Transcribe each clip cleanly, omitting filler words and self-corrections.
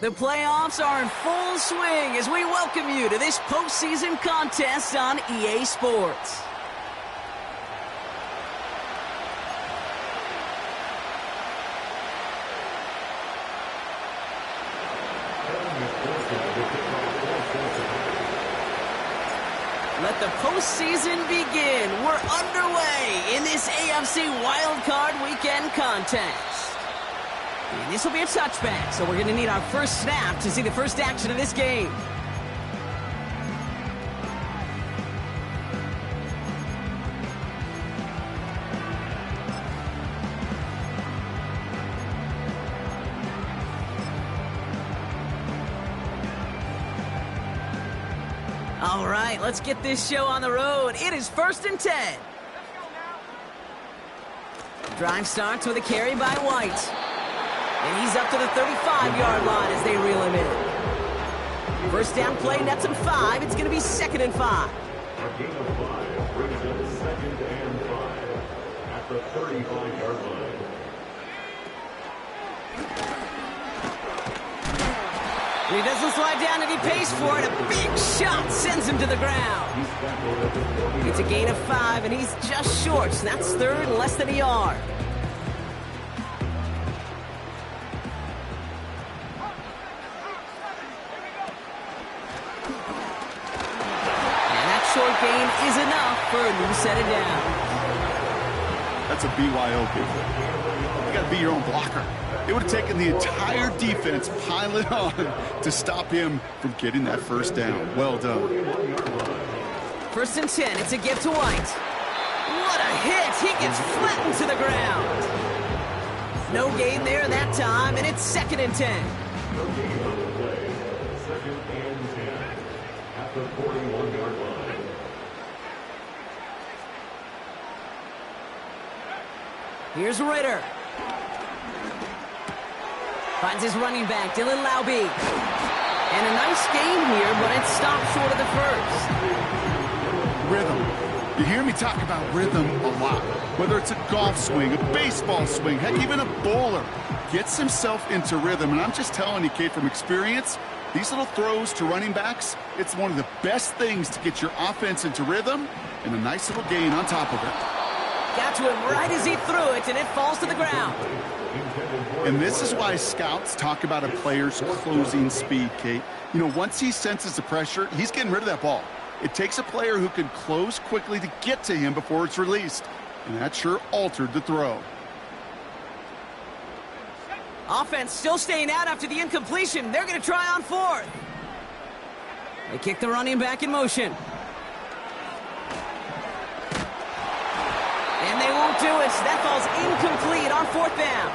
The playoffs are in full swing as we welcome you to this postseason contest on EA Sports. Let the postseason begin. We're underway in this AFC Wildcard Weekend contest. And this will be a touchback, so we're going to need our first snap to see the first action of this game. All right, let's get this show on the road. It is 1st and 10. Drive starts with a carry by White. And he's up to the 35-yard line as they reel him in. First down play nets him 5. It's going to be 2nd and 5. A gain of 5 brings up 2nd and 5 at the 35-yard line. He doesn't slide down and he pays for it. A big shot sends him to the ground. It's a gain of 5 and he's just short. So that's 3rd and less than a yard. Short gain is enough for a new set it down. That's a BYOB. You got to be your own blocker. It would have taken the entire defense piling on to stop him from getting that first down. Well done. 1st and 10. It's a give to White. What a hit. He gets flattened to the ground. No gain there that time, and it's 2nd and 10. No gain on the play. 2nd and 10 at the 41-yard line. Here's Ritter. Finds his running back, Dylan Laube. And a nice gain here, but it stopped short of the first. Rhythm. You hear me talk about rhythm a lot. Whether it's a golf swing, a baseball swing, heck, even a bowler gets himself into rhythm. And I'm just telling you, Kate, from experience, these little throws to running backs, it's one of the best things to get your offense into rhythm, and a nice little gain on top of it. Got to him right as he threw it, and it falls to the ground. And this is why scouts talk about a player's closing speed, Kate. You know, once he senses the pressure, he's getting rid of that ball. It takes a player who can close quickly to get to him before it's released. And that sure altered the throw. Offense still staying out after the incompletion. They're going to try on 4th. They kick the running back in motion. And they won't do it. That falls incomplete on 4th down.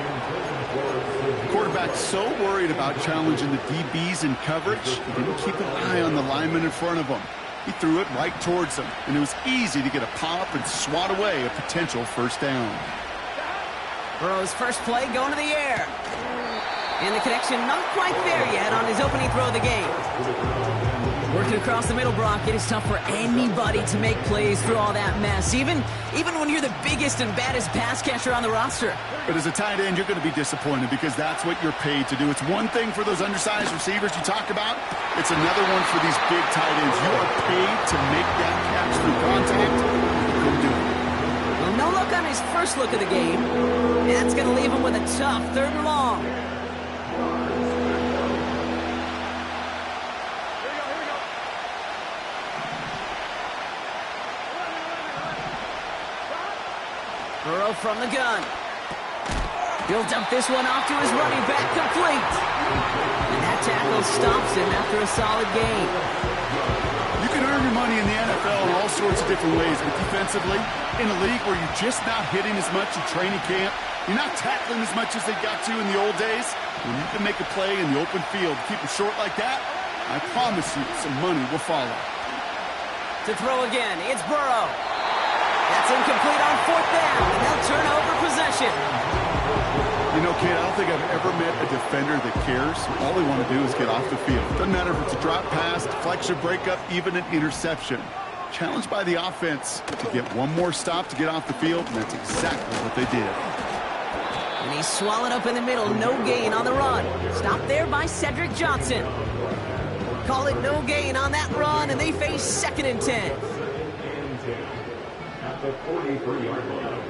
The quarterback's so worried about challenging the DBs in coverage, he didn't keep an eye on the lineman in front of him. He threw it right towards him, and it was easy to get a pop and swat away a potential first down. Burrow's first play going to the air. And the connection not quite there yet on his opening throw of the game. Working across the middle, Brock, it is tough for anybody to make plays through all that mess, even when you're the biggest and baddest pass catcher on the roster. But as a tight end, you're going to be disappointed because that's what you're paid to do. It's one thing for those undersized receivers you talk about. It's another one for these big tight ends. You are paid to make that catch through contact. Go do it. Well, no luck on his first look of the game. That's going to leave him with a tough 3rd and long. Burrow from the gun. He'll dump this one off to his running back, complete. And that tackle stops him after a solid gain. You can earn your money in the NFL in all sorts of different ways, but defensively, in a league where you're just not hitting as much in training camp, you're not tackling as much as they got to in the old days, when you can make a play in the open field, keep it short like that, I promise you some money will follow. To throw again, it's Burrow. That's incomplete on 4th down, and they'll turn over possession. You know, Kate, I don't think I've ever met a defender that cares. All they want to do is get off the field. Doesn't matter if it's a drop pass, deflection, breakup, even an interception. Challenged by the offense to get one more stop to get off the field, and that's exactly what they did. And He's swallowed up in the middle. No gain on the run. Stopped there by Cedric Johnson. Call it no gain on that run, and they face 2nd and 10. At the 43-yard line.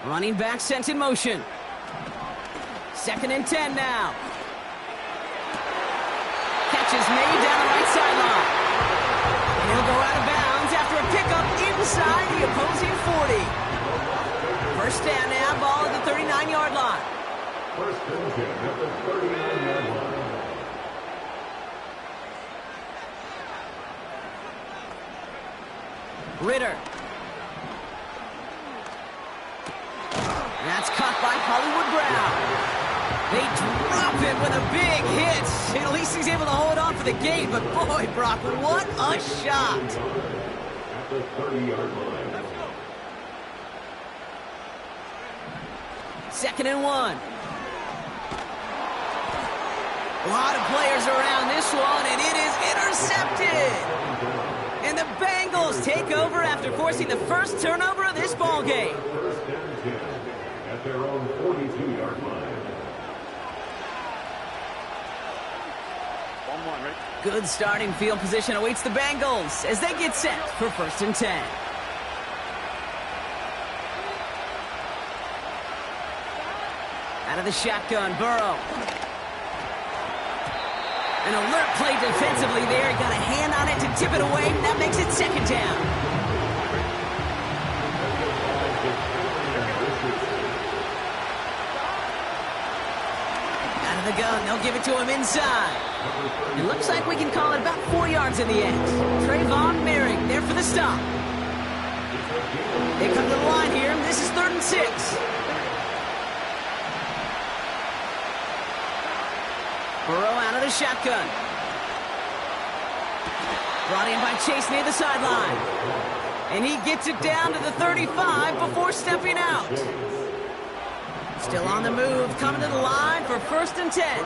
Running back sent in motion. 2nd and 10 now. Catch is made down the right sideline. And he'll go out of bounds after a pickup inside the opposing 40. First down now, ball at the 39-yard line. First and 10 at the 39-yard line. Ritter. That's caught by Hollywood Brown. They drop him with a big hit. At least he's able to hold on for the game, but boy, Brock, what a shot. At the 30-yard line. 2nd and 1. A lot of players around this one, and it is intercepted. And the Bengals take over after forcing the first turnover of this ball game. First and 10 at their own 42-yard line. Good starting field position awaits the Bengals as they get set for 1st and 10. Out of the shotgun, Burrow. An alert play defensively there. Got a hand on it to tip it away. That makes it 2nd down. Out of the gun. They'll give it to him inside. It looks like we can call it about 4 yards in the end. Trayvon Merrick there for the stop. They come to the line here. This is 3rd and 6. Burrow out of the shotgun. Brought in by Chase near the sideline. And he gets it down to the 35 before stepping out. Still on the move, coming to the line for 1st and 10.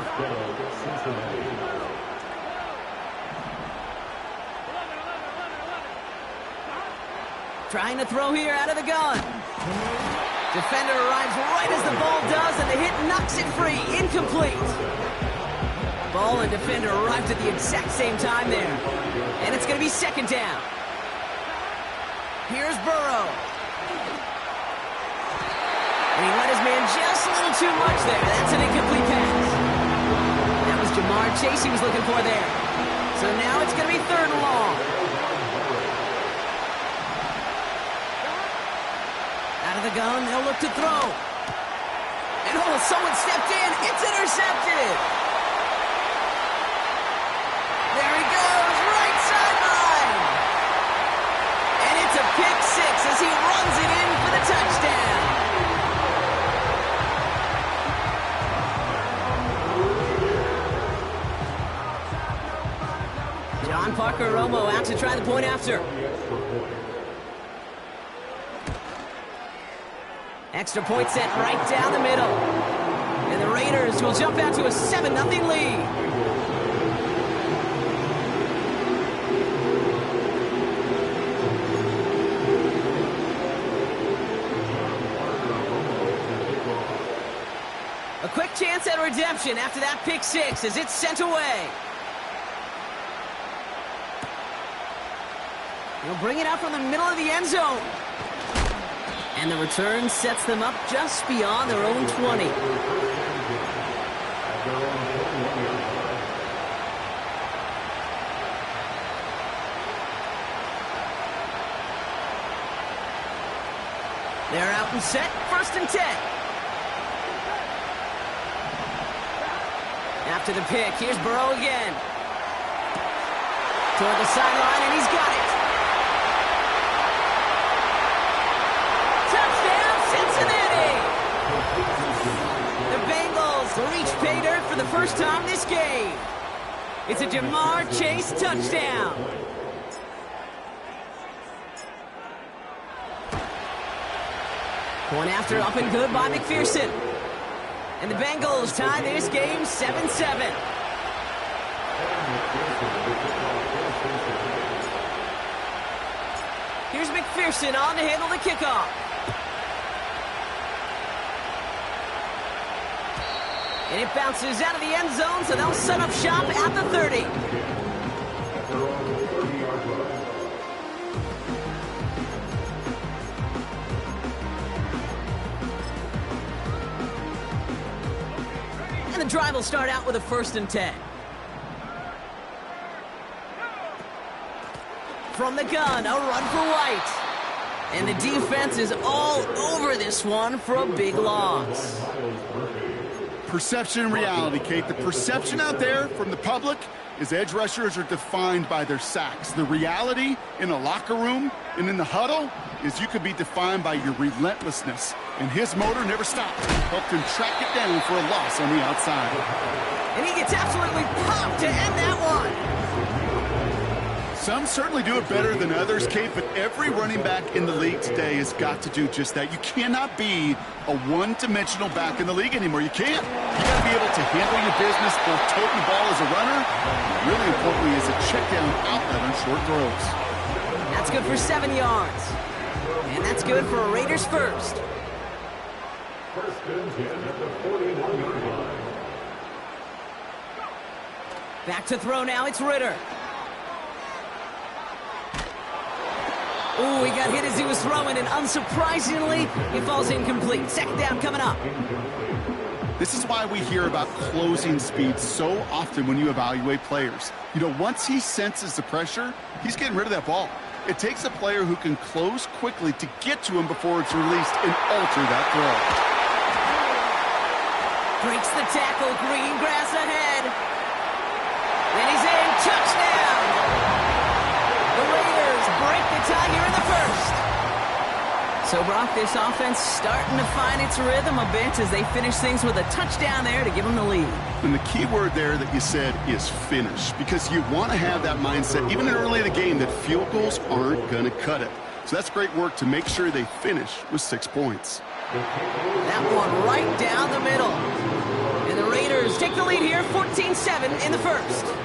Trying to throw here out of the gun. Defender arrives right as the ball does, and the hit knocks it free. Incomplete. Ball and defender arrived at the exact same time there. And it's going to be 2nd down. Here's Burrow. And he let his man just a little too much there. That's an incomplete pass. That was Jamar Chase he was looking for there. So now it's going to be 3rd and long. Out of the gun, they'll look to throw. And oh, someone stepped in. It's intercepted. There he goes, right sideline. And it's a pick 6 as he runs it in for the touchdown. John Parker Romo out to try the point after. Extra point set right down the middle. And the Raiders will jump out to a 7-0 lead. A quick chance at redemption after that pick 6 as it's sent away. He'll bring it out from the middle of the end zone. And the return sets them up just beyond their own 20. They're out and set, 1st and 10. After the pick, here's Burrow again. Toward the sideline, and he's got it. Touchdown, Cincinnati! The Bengals reach pay dirt for the first time this game. It's a Jamar Chase touchdown. Point after up and good by McPherson. And the Bengals tie this game 7-7. Here's McPherson on to handle the kickoff. And it bounces out of the end zone, so they'll set up shop at the 30. And the drive will start out with a 1st and 10. From the gun, a run for White. And the defense is all over this one for a big loss. Perception and reality, Kate. The perception out there from the public is edge rushers are defined by their sacks. The reality in a locker room and in the huddle is you could be defined by your relentlessness. And his motor never stopped. Helped him track it down for a loss on the outside. And he gets absolutely popped to end that one. Some certainly do it better than others, Kate, but every running back in the league today has got to do just that. You cannot be a one-dimensional back in the league anymore. You can't. You got to be able to handle your business, both tote the ball as a runner, and really importantly as a check-down outlet on short throws. That's good for 7 yards. And that's good for a Raiders first. 1st and 10 at the 41-yard line. Back to throw now, it's Ritter. Ooh, he got hit as he was throwing, and unsurprisingly, he falls incomplete. 2nd down coming up. This is why we hear about closing speed so often when you evaluate players. You know, once he senses the pressure, he's getting rid of that ball. It takes a player who can close quickly to get to him before it's released and alter that throw. Breaks the tackle, green grass ahead. And he's in, touchdown! The Raiders break the tie here in the 1st. So, Brock, this offense starting to find its rhythm a bit as they finish things with a touchdown there to give them the lead. And the key word there that you said is finish, because you want to have that mindset, even early in the game, that field goals aren't going to cut it. So that's great work to make sure they finish with 6 points. That one right down the middle. And the Raiders take the lead here, 14-7 in the 1st.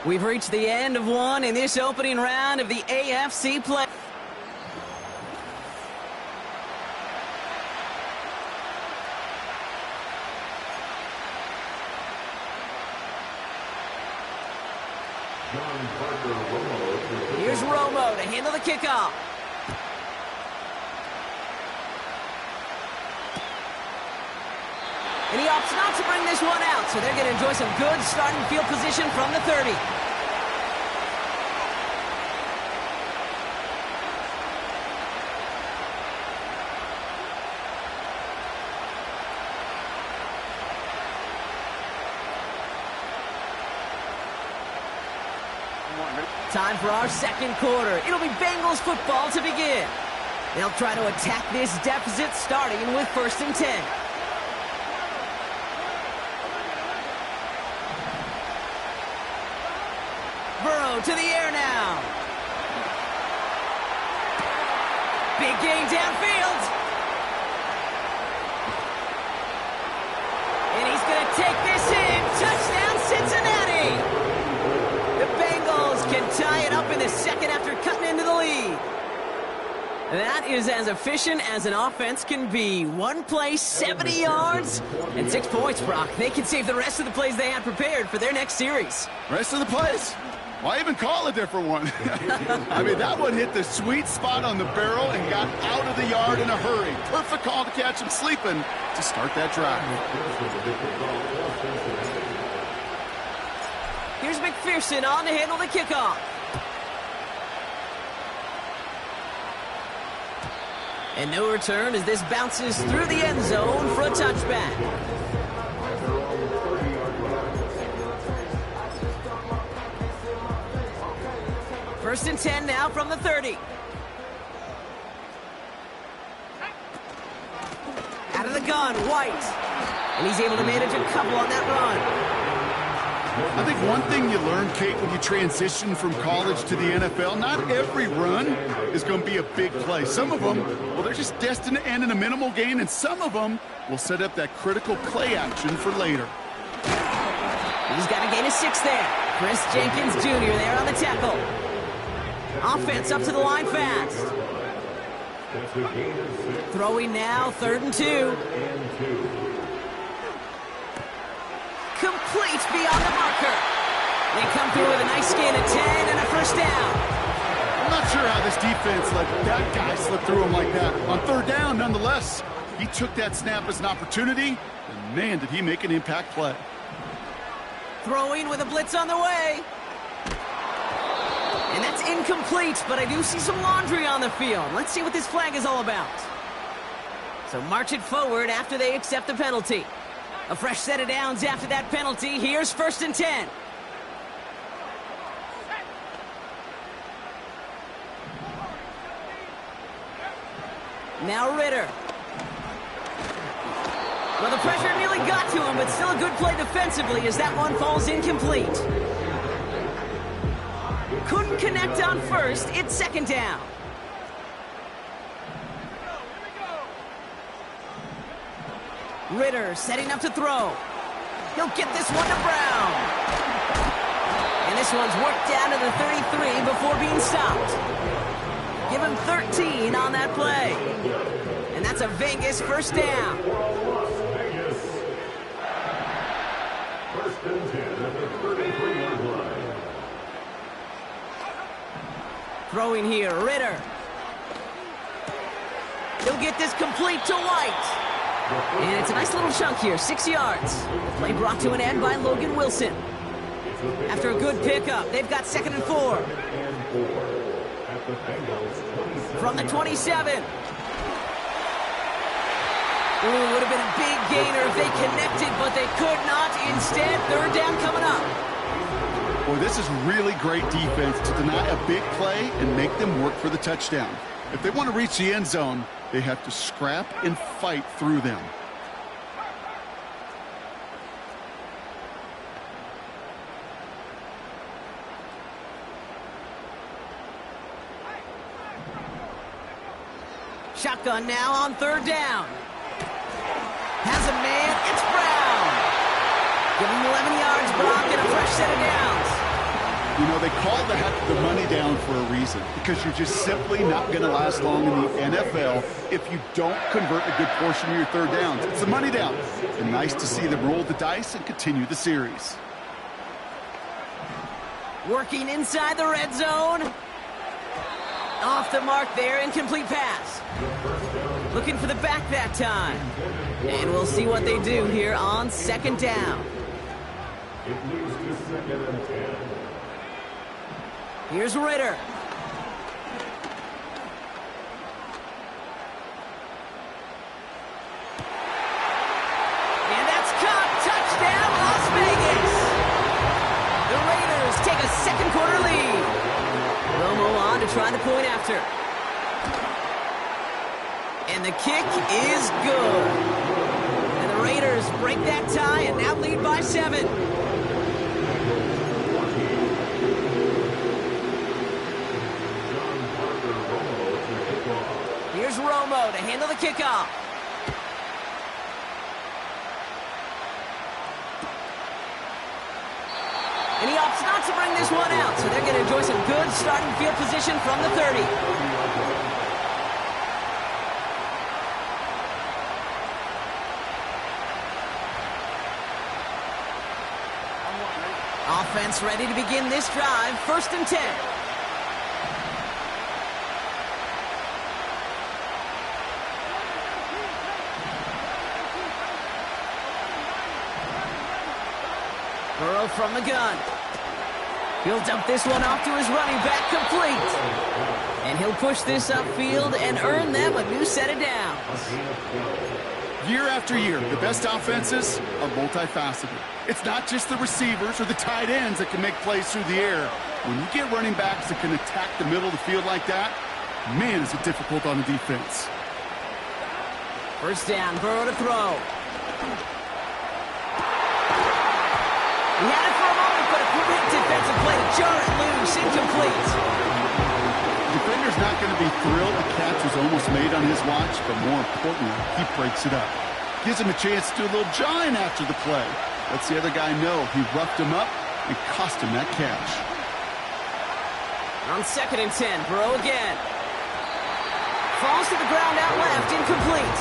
We've reached the end of one in this opening round of the AFC play. Here's Romo to handle the kickoff. And he opts not to bring this one out, so they're going to enjoy some good starting field position from the 30. Time for our 2nd quarter. It'll be Bengals football to begin. They'll try to attack this deficit starting with 1st and 10. Burrow to the air now. Big gain downfield. And he's going to take this in. Touchdown, Cincinnati. The Bengals can tie it up in the 2nd after cutting into the lead. That is as efficient as an offense can be. One play, 70 yards, and 6 points, Brock. They can save the rest of the plays they had prepared for their next series. Rest of the plays? Why even call a different one? I mean, that one hit the sweet spot on the barrel and got out of the yard in a hurry. Perfect call to catch him sleeping to start that drive. Here's McPherson on to handle the kickoff. And no return as this bounces through the end zone for a touchback. 1st and 10 now from the 30. Out of the gun, White. And he's able to manage a couple on that run. I think one thing you learn, Kate, when you transition from college to the NFL, not every run is going to be a big play. Some of them, well, they're just destined to end in a minimal gain, and some of them will set up that critical play action for later. He's got a gain of 6 there. Chris Jenkins Jr. there on the tackle. Offense up to the line fast. Throwing now, 3rd and 2. incomplete beyond the marker. They come through with a nice gain of 10 and a first down. I'm not sure how this defense let that guy slip through him like that. On third down, nonetheless, he took that snap as an opportunity, and man, did he make an impact play. Throwing with a blitz on the way. And that's incomplete, but I do see some laundry on the field. Let's see what this flag is all about. So march it forward after they accept the penalty. A fresh set of downs after that penalty. Here's 1st and 10. Now Ritter. Well, the pressure nearly got to him, but still a good play defensively as that one falls incomplete. Couldn't connect on first. It's 2nd down. Ritter setting up to throw. He'll get this one to Brown. And this one's worked down to the 33 before being stopped. Give him 13 on that play. And that's a Vegas first down. Vegas. 1st and 10 at the 33-yard line. Throwing here, Ritter. He'll get this complete to White. And it's a nice little chunk here, 6 yards. The play brought to an end by Logan Wilson. After a good pickup, they've got 2nd and 4. From the 27. Ooh, would have been a big gainer if they connected, but they could not. Instead, 3rd down coming up. Boy, this is really great defense to deny a big play and make them work for the touchdown. If they want to reach the end zone, they have to scrap and fight through them. Shotgun now on 3rd down. Has a man. It's Brown. Give him 11 yards, Brock, and a fresh set of downs. You know, they call that the money down for a reason, because you're just simply not going to last long in the NFL if you don't convert a good portion of your 3rd downs. It's the money down. And nice to see them roll the dice and continue the series. Working inside the red zone. Off the mark there, incomplete pass. Looking for the back that time. And we'll see what they do here on 2nd down. It moves to 2nd and 10. Here's Ritter. And that's caught. Touchdown, Las Vegas. The Raiders take a 2nd quarter lead. Romo on to try the point after. And the kick is good. And the Raiders break that tie and now lead by 7. Here's Romo to handle the kickoff. And he opts not to bring this one out, so they're going to enjoy some good starting field position from the 30. Offense ready to begin this drive, 1st and 10. Burrow from the gun. He'll dump this one off to his running back, complete. And he'll push this upfield and earn them a new set of downs. Year after year, the best offenses are multifaceted. It's not just the receivers or the tight ends that can make plays through the air. When you get running backs that can attack the middle of the field like that, man, is it difficult on the defense. 1st down, Burrow to throw. He had it for a moment, but a quick defensive play to jar it loose, incomplete. Defender's not going to be thrilled the catch was almost made on his watch, but more importantly, he breaks it up. Gives him a chance to do a little jawing after the play. Lets the other guy know he roughed him up and cost him that catch. On 2nd and 10, Burrow again. Falls to the ground out left, incomplete.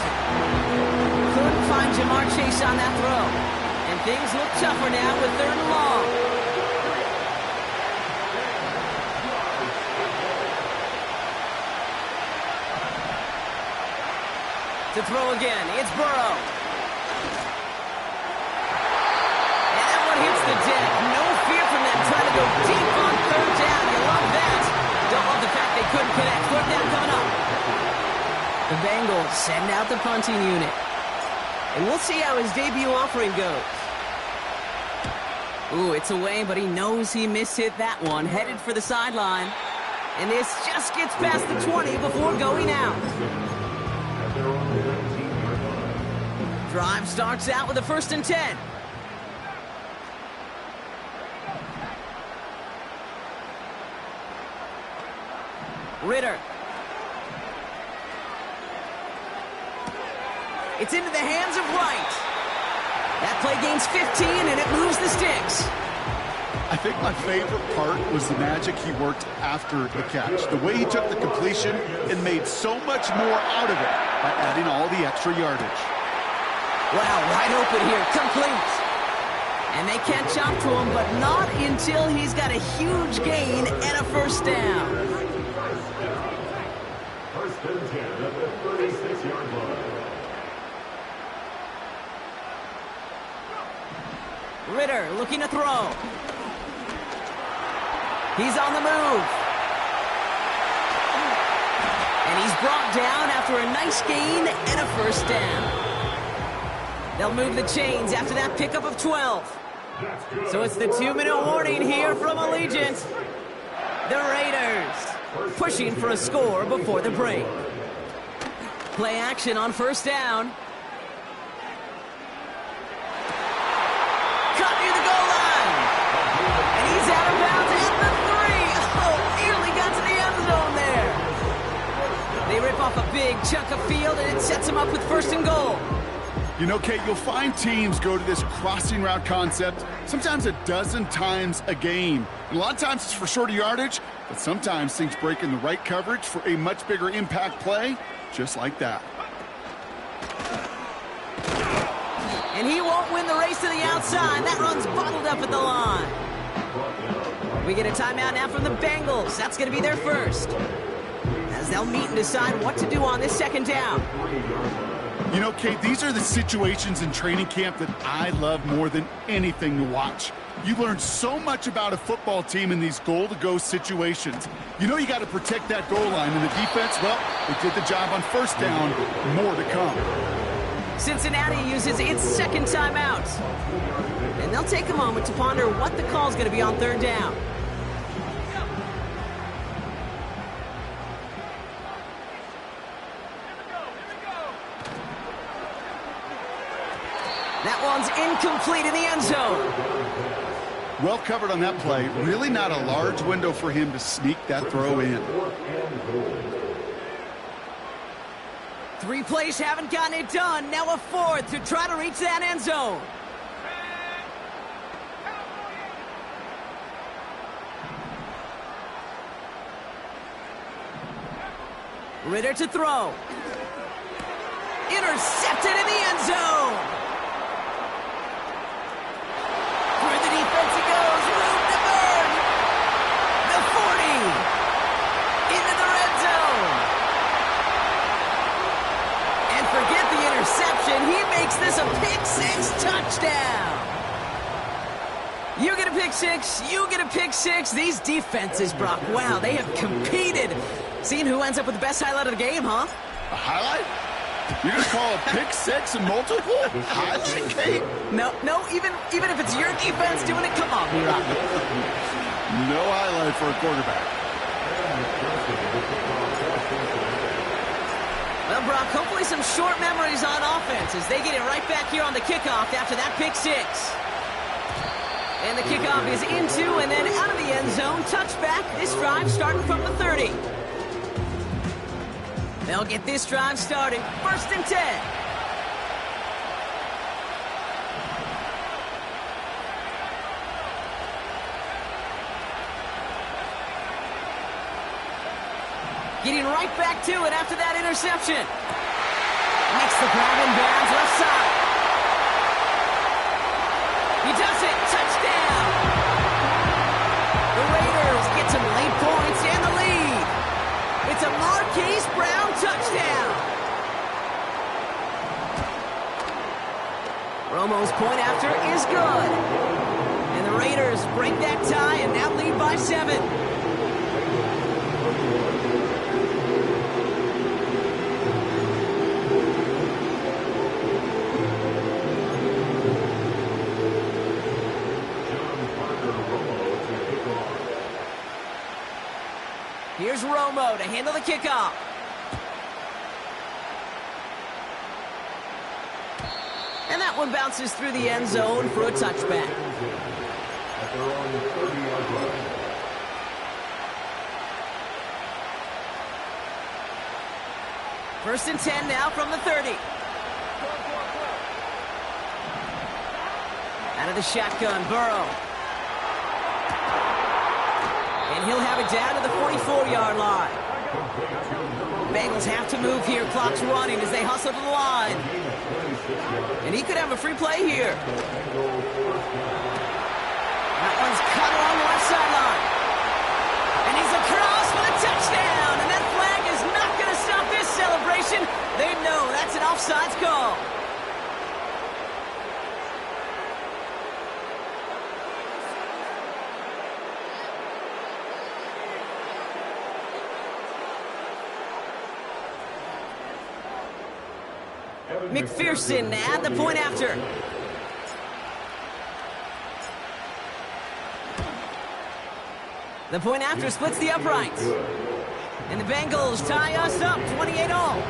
Couldn't find Jamar Chase on that throw. And Things look tougher now with 3rd and long. To throw again, it's Burrow. And that one hits the deck. No fear from them trying to go deep on 3rd down. You love that. Don't love the fact they couldn't connect. 4th down coming up. The Bengals send out the punting unit. And we'll see how his debut offering goes. Ooh, it's away, but he knows he mishit that one. Headed for the sideline. And this just gets past the 20 before going out. Drive starts out with a 1st and 10. Ritter. It's into the hands of Wright. That play gains 15, and it moves the sticks. I think my favorite part was the magic he worked after the catch. The way he took the completion and made so much more out of it by adding all the extra yardage. Wow, wide open here, complete. And they can't chop to him, but not until he's got a huge gain and a 1st down. 1st and 10 at the 36-yard line. Ritter looking to throw. He's on the move. And he's brought down after a nice gain and a 1st down. They'll move the chains after that pickup of 12. So it's the 2-minute warning here from Allegiant. The Raiders pushing for a score before the break. Play action on 1st down. Cut near the goal line. And he's out of bounds at the 3. Oh, nearly got to the end zone there. They rip off a big chunk of field, and it sets them up with 1st and goal. You know, Kate, you'll find teams go to this crossing route concept sometimes a dozen times a game. And a lot of times it's for shorter yardage, but sometimes things break in the right coverage for a much bigger impact play, just like that. And he won't win the race to the outside. That run's bottled up at the line. We get a timeout now from the Bengals. That's going to be their 1st. As they'll meet and decide what to do on this 2nd down. You know, Kate, these are the situations in training camp that I love more than anything to watch. You learn so much about a football team in these goal-to-go situations. You know you got to protect that goal line, and the defense, well, they did the job on 1st down. More to come. Cincinnati uses its 2nd timeout. And they'll take a moment to ponder what the call is going to be on 3rd down. That one's incomplete in the end zone. Well covered on that play. Really not a large window for him to sneak that throw in. 3 plays haven't gotten it done. Now a 4th to try to reach that end zone. Ritter to throw. Intercepted in the end zone. Through the defense he goes. Room to burn. The 40. Into the red zone. And forget the interception. He makes this a pick-6 touchdown. You get a pick-6. You get a pick-6. These defenses, Brock, wow, they have competed. Seeing who ends up with the best highlight of the game, huh? A highlight? You're going to call a pick-6 and multiple? Highlight, Kate? No, even if it's your defense doing it, come on, Brock. No highlight for a quarterback. Well, Brock, hopefully some short memories on offense as they get it right back here on the kickoff after that pick-6. And the kickoff is into and then out of the end zone. Touchback, this drive starting from the 30. They'll get this drive started. 1st and 10. Getting right back to it after that interception. Makes the grab in bounds left side. Romo's point after is good. And the Raiders break that tie and now lead by 7. Here's Romo to handle the kickoff. And that one bounces through the end zone for a touchback. First and 10 now from the 30. Out of the shotgun, Burrow. And he'll have it down to the 44-yard line. Bengals have to move here. Clock's running as they hustle to the line. And he could have a free play here. That one's cut along the left sideline. And he's across for the touchdown. And that flag is not going to stop this celebration. They know that's an offsides call. McPherson at the point after. The point after splits the uprights. And the Bengals tie us up 28-all.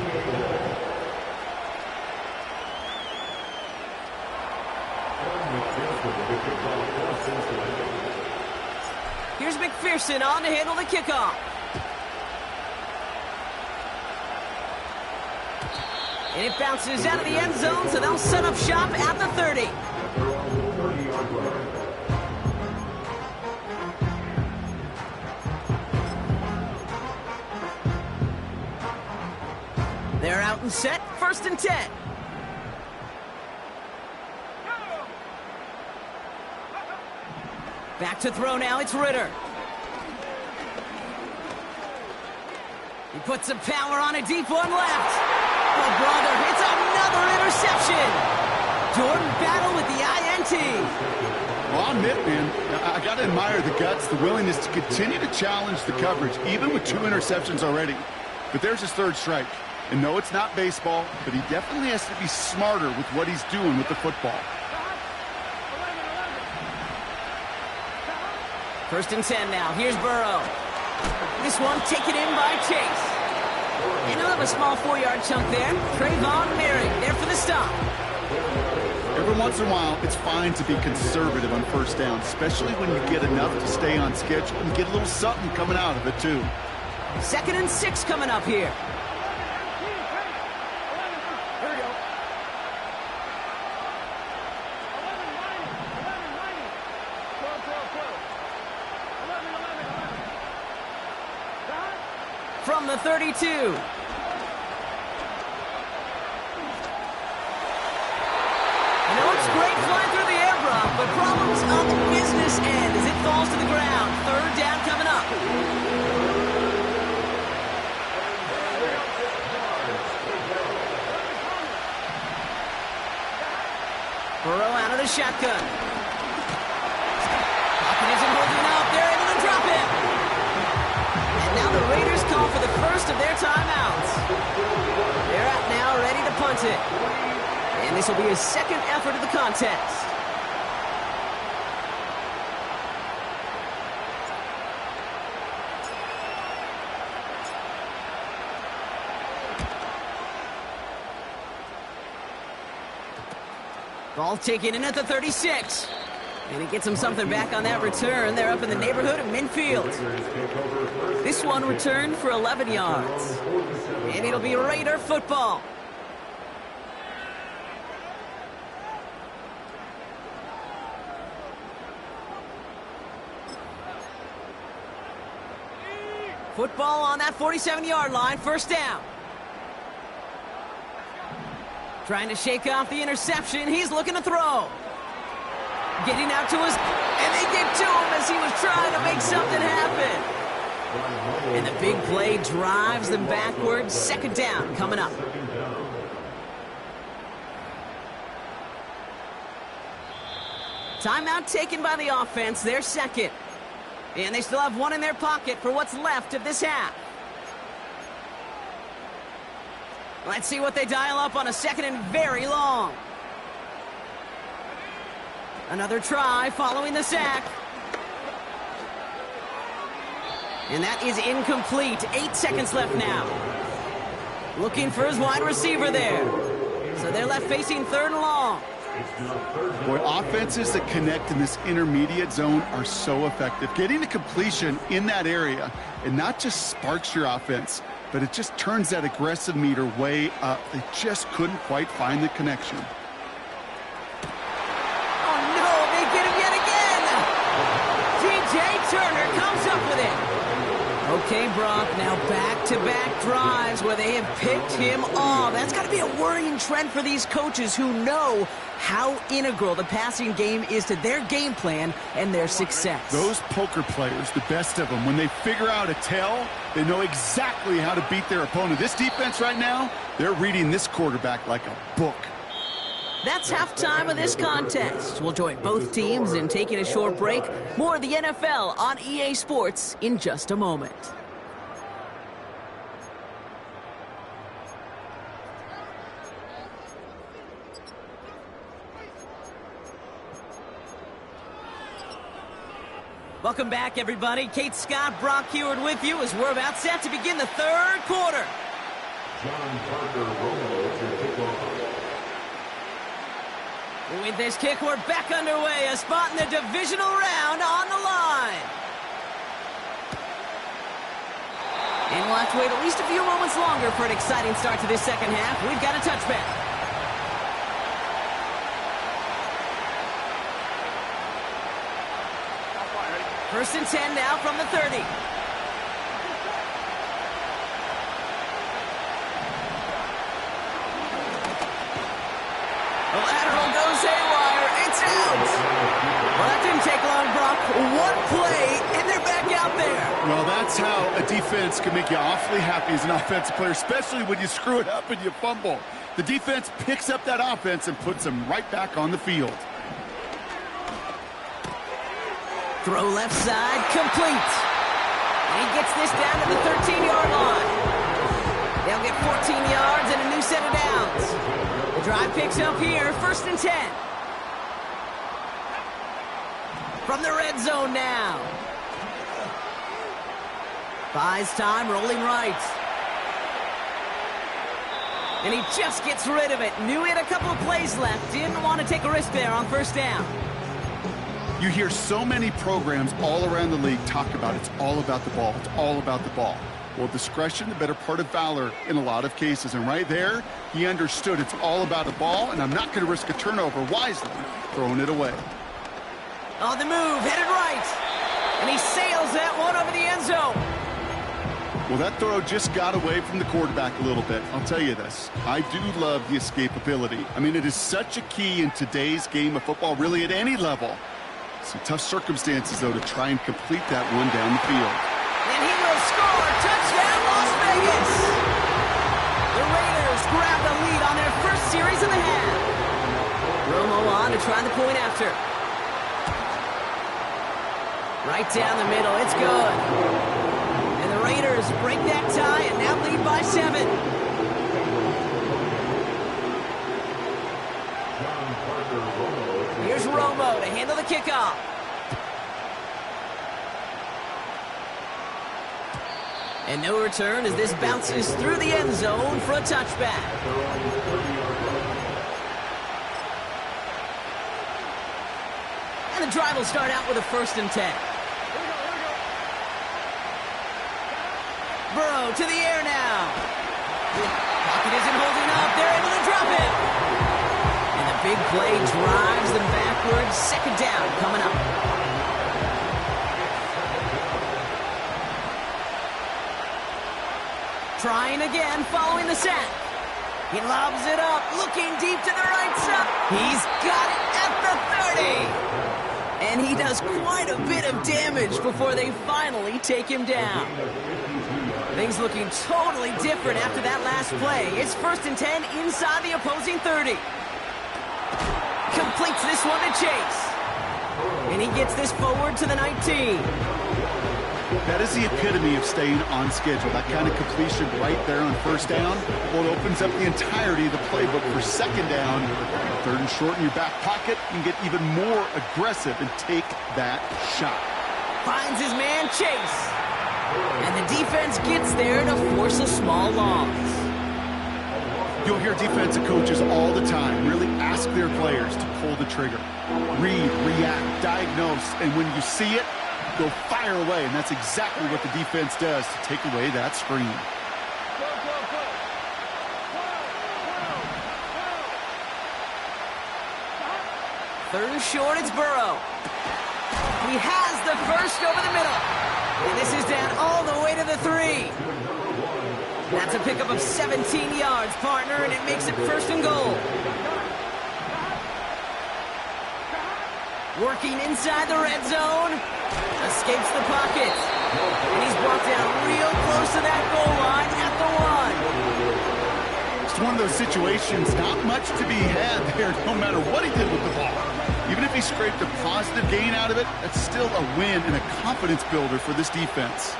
Here's McPherson on to handle the kickoff. And it bounces out of the end zone, so they'll set up shop at the 30. They're out and set, first and 10. Back to throw now, it's Ritter. He puts some power on a deep one left. Oh, brother, it's another interception. Jordan Battle with the INT. Well, I'll admit, man, I got to admire the guts, the willingness to continue to challenge the coverage, even with 2 interceptions already. But there's his 3rd strike. And no, it's not baseball, but he definitely has to be smarter with what he's doing with the football. First and 10 now. Here's Burrow. This one taken in by Chase. And he'll have a small 4-yard chunk there. Trayvon Merrick there for the stop. Every once in a while, it's fine to be conservative on first down, especially when you get enough to stay on schedule and get a little something coming out of it, too. 2nd and 6 coming up here. From the 32. It's great flying through the air, Brock, but problems on the business end as it falls to the ground. 3rd down coming up. Burrow out of the shotgun. Pocket isn't holding up. They're able to drop him. And now the Raiders call for the first of their timeouts. They're out now, ready to punt it. And this will be his 2nd effort of the contest. Ball taken in at the 36. And he gets him something back on that return. They're up in the neighborhood of midfield. This one returned for 11 yards. And it'll be Raider football. Football on that 47-yard line, first down. Trying to shake off the interception. He's looking to throw. Getting out to us, and they get to him as he was trying to make something happen. And the big play drives them backwards. 2nd down coming up. Timeout taken by the offense, their second. And they still have one in their pocket for what's left of this half. Let's see what they dial up on a second and very long. Another try following the sack. And that is incomplete. 8 seconds left now. Looking for his wide receiver there. So they're left facing third and long. Boy, offenses that connect in this intermediate zone are so effective. Getting the completion in that area, and not just sparks your offense, but it just turns that aggressive meter way up. They just couldn't quite find the connection. Oh, no, they get him yet again. DJ Turner comes up with it. Okay, Brock, now back-to-back drives where they have picked him off. That's got to be a worrying trend for these coaches who know how integral the passing game is to their game plan and their success. Those poker players, the best of them, when they figure out a tell, they know exactly how to beat their opponent. This defense right now, they're reading this quarterback like a book. That's halftime of this contest. We'll join both teams in taking a short break. More of the NFL on EA Sports in just a moment. Welcome back, everybody. Kate Scott, Brock Heward with you as we're about set to begin the third quarter. John Parker Romo to kick off. With this kick, we're back underway. A spot in the divisional round on the line. And we'll have to wait at least a few moments longer for an exciting start to this second half. We've got a touchback. First and 10 now from the 30. The lateral goes haywire. It's out. Well, that didn't take long, Brock. One play, and they're back out there. Well, that's how a defense can make you awfully happy as an offensive player, especially when you screw it up and you fumble. The defense picks up that offense and puts them right back on the field. Throw left side, complete. And he gets this down to the 13-yard line. They'll get 14 yards and a new set of downs. The drive picks up here, first and 10. From the red zone now. Buys time, rolling right. And he just gets rid of it. Knew he had a couple of plays left. Didn't want to take a risk there on first down. You hear so many programs all around the league talk about it's all about the ball. It's all about the ball. Well, discretion, the better part of valor in a lot of cases. And right there, he understood it's all about the ball, and I'm not going to risk a turnover wisely, throwing it away. On the move, headed right. And he sails that one over the end zone. Well, that throw just got away from the quarterback a little bit. I'll tell you this. I do love the escapability. I mean, it is such a key in today's game of football, really at any level. Some tough circumstances, though, to try and complete that one down the field. And he will score. Touchdown, Las Vegas. The Raiders grab the lead on their first series of the half. Romo on to try the point after. Right down the middle. It's good. And the Raiders break that tie and now lead by 7. Here's Romo to handle the kickoff. And no return as this bounces through the end zone for a touchback. And the drive will start out with a first and 10. Burrow to the air now. Pocket isn't holding up. They're able to drop it. And the big play drives them backwards. Second down coming up. Trying again following the sack. He lobs it up, looking deep to the right side. He's got it at the 30. And he does quite a bit of damage before they finally take him down. Things looking totally different after that last play. It's first and 10 inside the opposing 30. Completes this one to Chase. And he gets this forward to the 19. That is the epitome of staying on schedule. That kind of completion right there on first down. Well, it opens up the entirety of the playbook for second down. Third and short in your back pocket. You can get even more aggressive and take that shot. Finds his man Chase. And the defense gets there to force a small loss. You'll hear defensive coaches all the time really ask their players to pull the trigger. Read, react, diagnose, and when you see it, go fire away, and that's exactly what the defense does to take away that screen. Third and short, it's Burrow. He has the first over the middle. And this is down all the way to the 3. That's a pickup of 17 yards, partner, and it makes it first and goal. Working inside the red zone. Escapes the pocket. And he's brought down real close to that goal line at the 1. It's one of those situations, not much to be had there, no matter what he did with the ball. Even if he scraped a positive gain out of it, that's still a win and a confidence builder for this defense.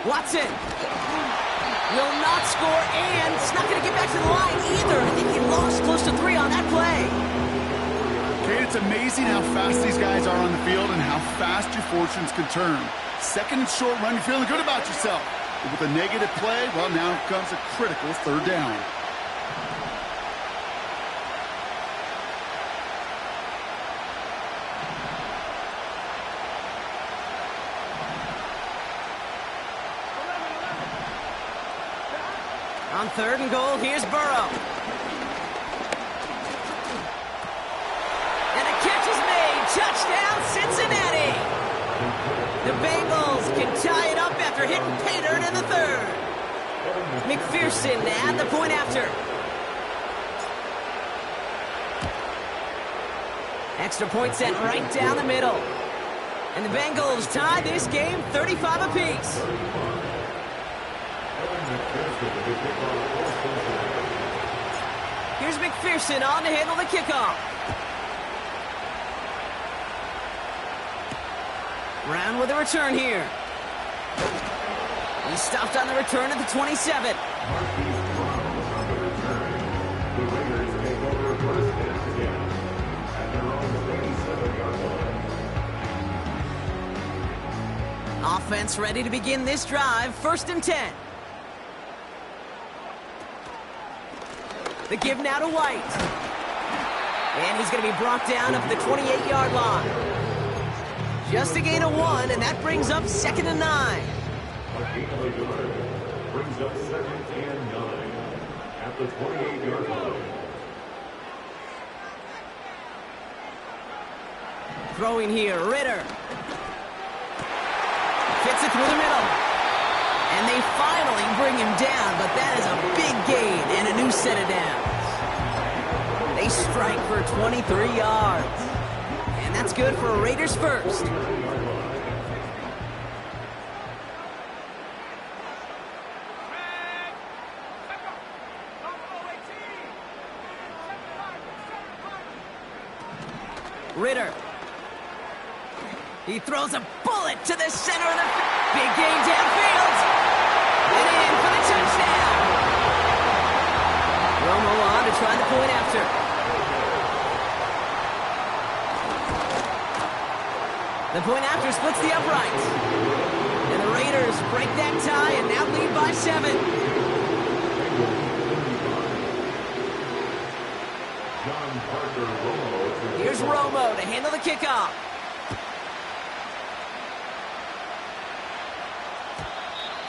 Watson will not score, and it's not going to get back to the line either. I think he lost close to 3 on that play. Okay, it's amazing how fast these guys are on the field and how fast your fortunes can turn. Second and short run, you're feeling good about yourself. But with a negative play, well, now comes a critical third down. On third and goal, here's Burrow. And a catch is made. Touchdown, Cincinnati. The Bengals can tie it up after hitting pay dirt in the third. McPherson to add the point after. Extra point set right down the middle. And the Bengals tie this game 35 apiece. Here's McPherson on to handle the kickoff. Brown with a return here. He stopped on the return at the 27. Offense ready to begin this drive. First and 10. The give now to White. And he's going to be brought down up the 28-yard line. Just a gain of 1, and that brings up second and 9. Brings up second and 9 at the 28-yard line. Throwing here, Ritter. Fits it through the middle. And they finally bring him down, but that is a big gain and a new set of downs. They strike for 23 yards. And that's good for Raiders first. Ritter. He throws a bullet to the center of the big game downfield. And in for the touchdown. Romo on to try the point after. The point after splits the uprights. And the Raiders break that tie and now lead by 7. Here's Romo to handle the kickoff.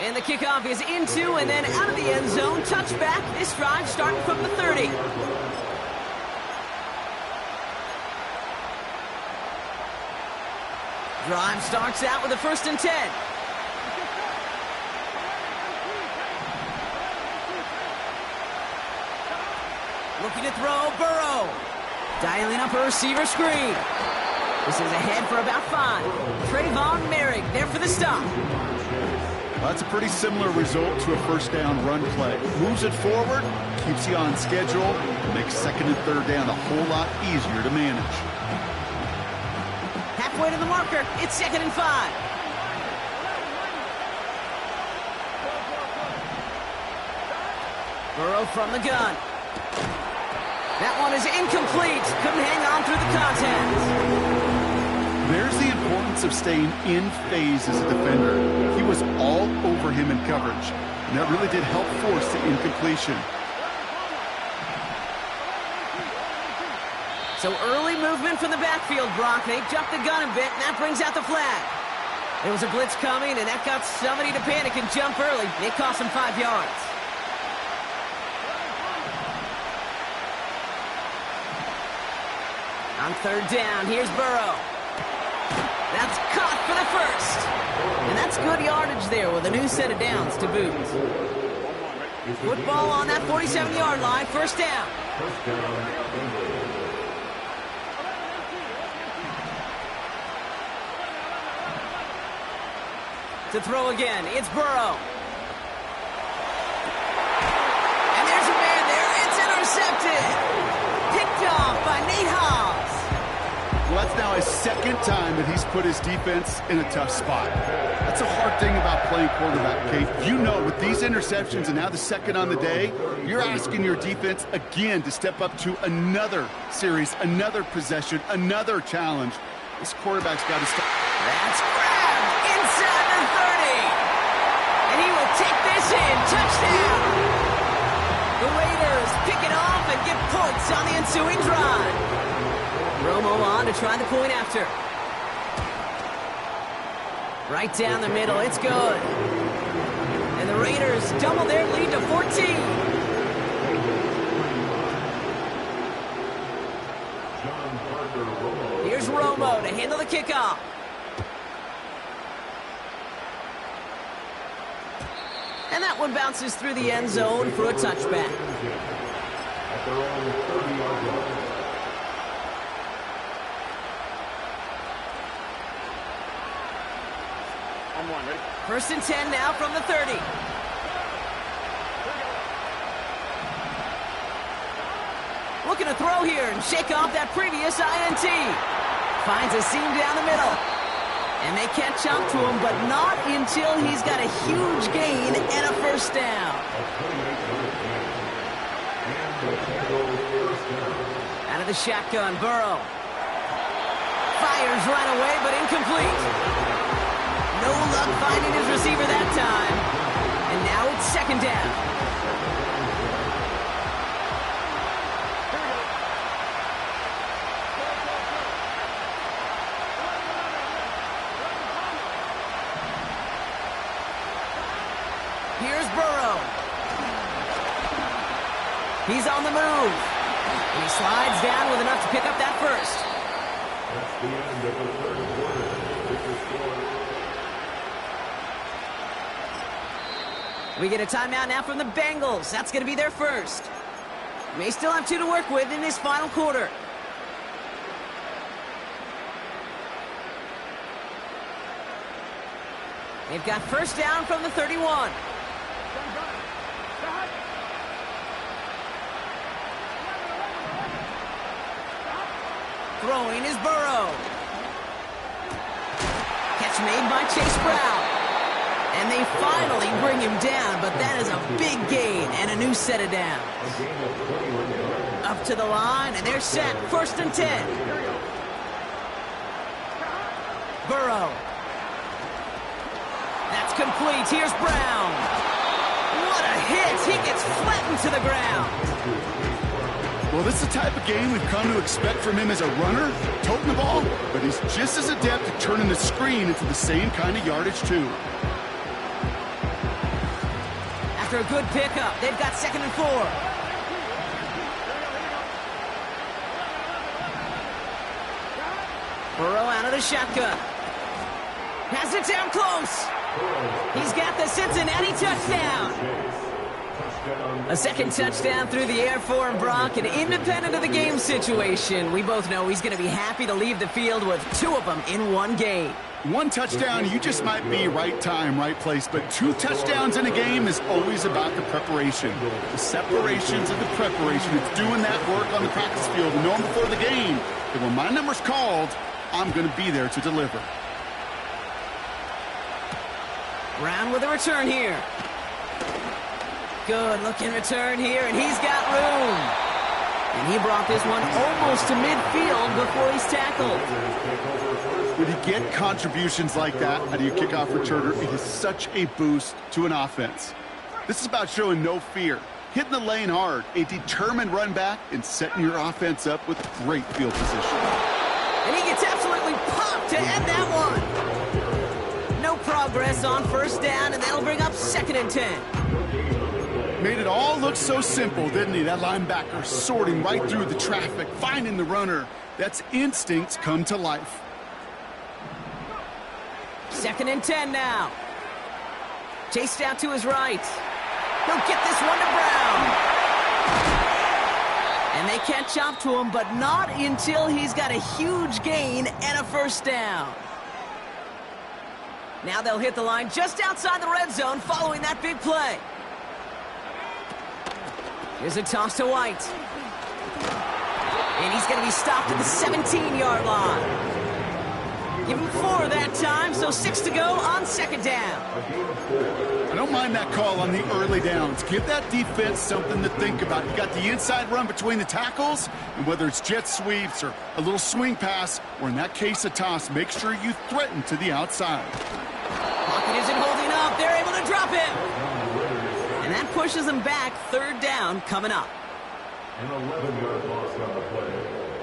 And the kickoff is into and then out of the end zone. Touchback. This drive starting from the 30. Drive starts out with a first and 10. Looking to throw, Burrow. Dialing up a receiver screen. This is ahead for about 5. Trayvon Merrick there for the stop. Well, that's a pretty similar result to a first down run play. Moves it forward, keeps you on schedule, and makes second and third down a whole lot easier to manage. Halfway to the marker, it's 2nd and 5. Burrow from the gun. That one is incomplete. Couldn't hang on through the contact. There's the importance of staying in phase as a defender. He was all over him in coverage, and that really did help force the incompletion. So early movement from the backfield, Brock. They jumped the gun a bit, and that brings out the flag. There was a blitz coming, and that got somebody to panic and jump early. It cost him 5 yards. On 3rd down, here's Burrow. That's caught for the first. And that's good yardage there with a new set of downs to boot. Football on that 47-yard line, 1st down. To throw again, it's Burrow. And there's a man there, it's intercepted. Picked off by Nate Hobbs. Well, that's now his 2nd time that he's put his defense in a tough spot. That's a hard thing about playing quarterback, Kate. You know, with these interceptions and now the 2nd on the day, you're asking your defense again to step up to another series, another possession, another challenge. This quarterback's got to stop. That's grabbed inside the 30. And he will take this in. Touchdown. The Raiders pick it off and get points on the ensuing drive. Romo on to try the point after. Right down the middle, it's good. And the Raiders double their lead to 14. Here's Romo to handle the kickoff. And that one bounces through the end zone for a touchback. At their own 30-yard line. 1st and 10 now from the 30. Looking to throw here and shake off that previous INT. Finds a seam down the middle. And they catch up to him, but not until he's got a huge gain and a 1st down. Out of the shotgun, Burrow. Fires right away, but incomplete. No luck finding his receiver that time. And now it's 2nd down. Here's Burrow. He's on the move. And he slides down with enough to pick up that 1st. That's the end of the 3rd quarter. We get a timeout now from the Bengals. That's going to be their 1st. May still have 2 to work with in this final quarter. They've got 1st down from the 31. Throwing is Burrow. Catch made by Chase Brown. And they finally bring him down, but that is a big gain and a new set of downs. Up to the line, and they're set. 1st and 10. Burrow. That's complete. Here's Brown. What a hit. He gets flattened to the ground. Well, this is the type of game we've come to expect from him as a runner, toting the ball, but he's just as adept at turning the screen into the same kind of yardage, too. After a good pickup, they've got 2nd and 4. Burrow out of the shotgun. Has it down close. He's got the Cincinnati touchdown. A second touchdown through the air for him, Brock, and independent of the game situation, we both know he's going to be happy to leave the field with 2 of them in one game. 1 touchdown, you just might be right time, right place, but 2 touchdowns in a game is always about the preparation. The separations of the preparation. It's doing that work on the practice field and knowing before the game that when my number's called, I'm going to be there to deliver. Brown with a return here. Good looking return here, and he's got room. And he brought this one almost to midfield before he's tackled. When you get contributions like that out of your kickoff returner, it is such a boost to an offense. This is about showing no fear, hitting the lane hard, a determined run back, and setting your offense up with great field position. And he gets absolutely popped to end that one. No progress on first down, and that'll bring up 2nd and 10. Made it all look so simple, didn't he? That linebacker sorting right through the traffic, finding the runner. That's instincts come to life. 2nd and 10 now. Chased out to his right. He'll get this one to Brown. And they catch up to him, but not until he's got a huge gain and a first down. Now they'll hit the line just outside the red zone following that big play. Here's a toss to White. And he's going to be stopped at the 17-yard line. Give him 4 that time, so 6 to go on 2nd down. I don't mind that call on the early downs. Give that defense something to think about. You got the inside run between the tackles, and whether it's jet sweeps or a little swing pass, or in that case a toss, make sure you threaten to the outside. Pocket isn't holding up. They're able to drop him. And that pushes them back. 3rd down coming up. An 11-yard loss on the play.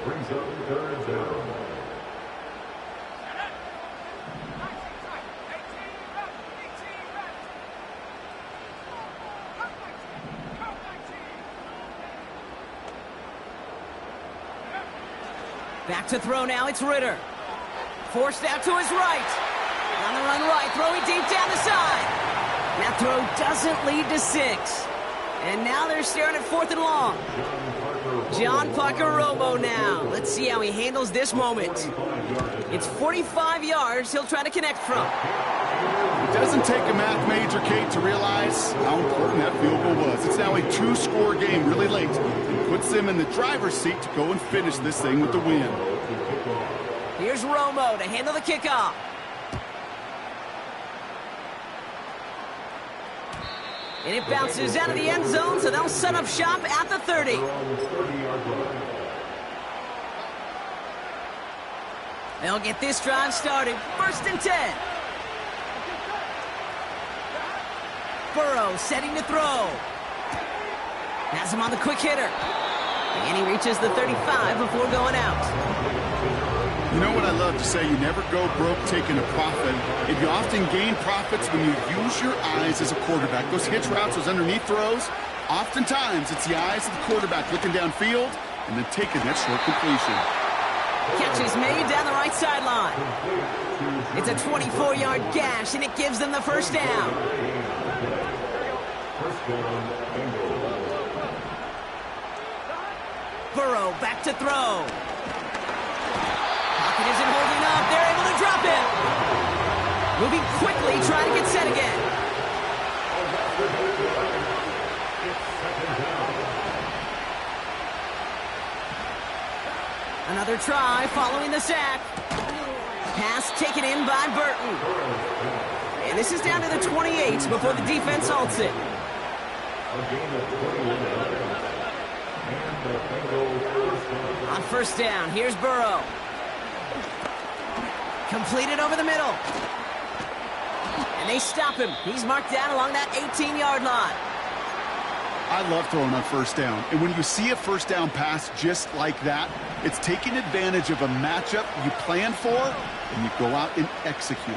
Brings up 3rd down. Back to throw now, it's Ritter. Forced out to his right. On the run right, throwing deep down the side. That throw doesn't lead to 6. And now they're staring at 4th and long. John Parker Romo now. Let's see how he handles this moment. It's 45 yards he'll try to connect from. It doesn't take a math major, Kate, to realize how important that field goal was. It's now a 2-score game really late. It puts them in the driver's seat to go and finish this thing with the win. Here's Romo to handle the kickoff. And it bounces out of the end zone, so they'll set up shop at the 30. They'll get this drive started. 1st and 10. Burrow setting to throw. Has him on the quick hitter. And he reaches the 35 before going out. You know what I love to say? You never go broke taking a profit. And you often gain profits when you use your eyes as a quarterback. Those hitch routes, those underneath throws, oftentimes it's the eyes of the quarterback looking downfield and then taking that short completion. Catch is made down the right sideline. It's a 24-yard gash, and it gives them the first down. Burrow back to throw. Pocket isn't holding up. They're able to drop it. Moving quickly, trying to get set again. Another try following the sack. Pass taken in by Burton. And this is down to the 28 before the defense halts it. On first down, here's Burrow. Completed over the middle. And they stop him. He's marked down along that 18-yard line. I love throwing on first down. And when you see a first down pass just like that, it's taking advantage of a matchup you planned for, and you go out and execute.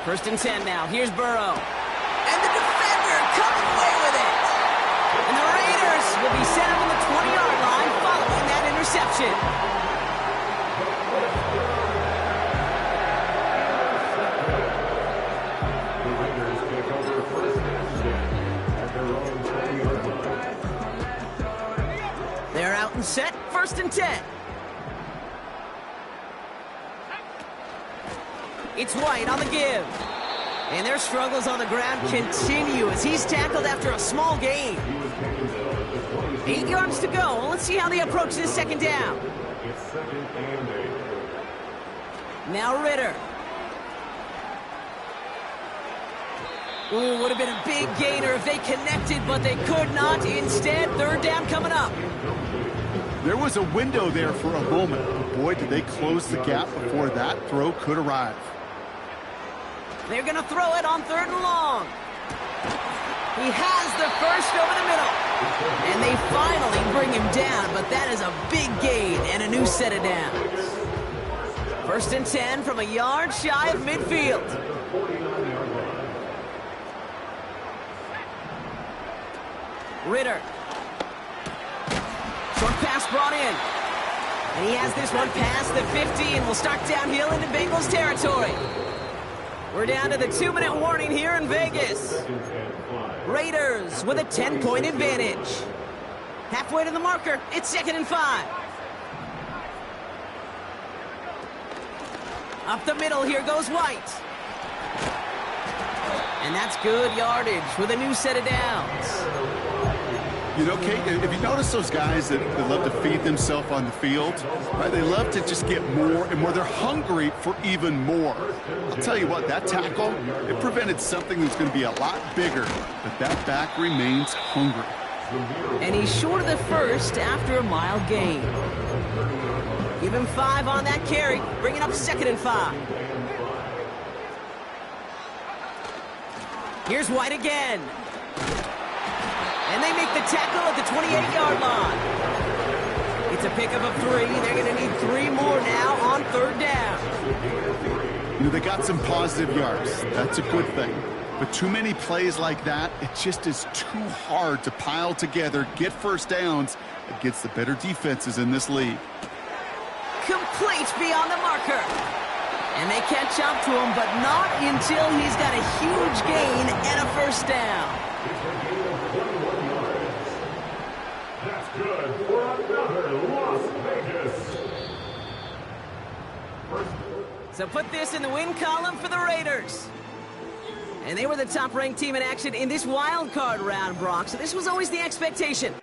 1st and 10 now. Here's Burrow. And the defender coming away with it. And the Raiders will be set up on the 20-yard line following that interception. The Raiders take over 1st and 10 at their own 20. They're out and set, 1st and 10. It's White on the give. And their struggles on the ground continue as he's tackled after a small gain. 8 yards to go. Let's see how they approach this 2nd down. It's 2nd and 8. Now Ritter. Ooh, would have been a big gainer if they connected, but they could not. Instead, 3rd down coming up. There was a window there for a moment. Boy, did they close the gap before that throw could arrive. They're going to throw it on 3rd and long. He has the first over the middle. And they finally bring him down, but that is a big gain and a new set of downs. 1st and 10 from a yard shy of midfield. Ritter. Short pass brought in. And he has this one past the 50 and will start downhill into Bengals territory. We're down to the 2-minute warning here in Vegas. Raiders with a 10-point advantage. Halfway to the marker, it's 2nd and 5. Up the middle, here goes White. And that's good yardage with a new set of downs. You know, Kate, if you notice those guys that love to feed themselves on the field, right? They love to just get more and more. They're hungry for even more. I'll tell you what, that tackle, it prevented something that's going to be a lot bigger, but that back remains hungry. And he's short of the first after a mild gain. Give him 5 on that carry, bringing up 2nd and 5. Here's White again. And they make the tackle at the 28-yard line. It's a pickup of 3. They're going to need 3 more now on 3rd down. You know, they got some positive yards. That's a good thing. But too many plays like that, it just is too hard to pile together, get 1st downs against the better defenses in this league. Complete beyond the marker. And they catch up to him, but not until he's got a huge gain and a 1st down. That's good for another Las Vegas. So put this in the win column for the Raiders. And they were the top-ranked team in action in this wild card round, Brock. So this was always the expectation.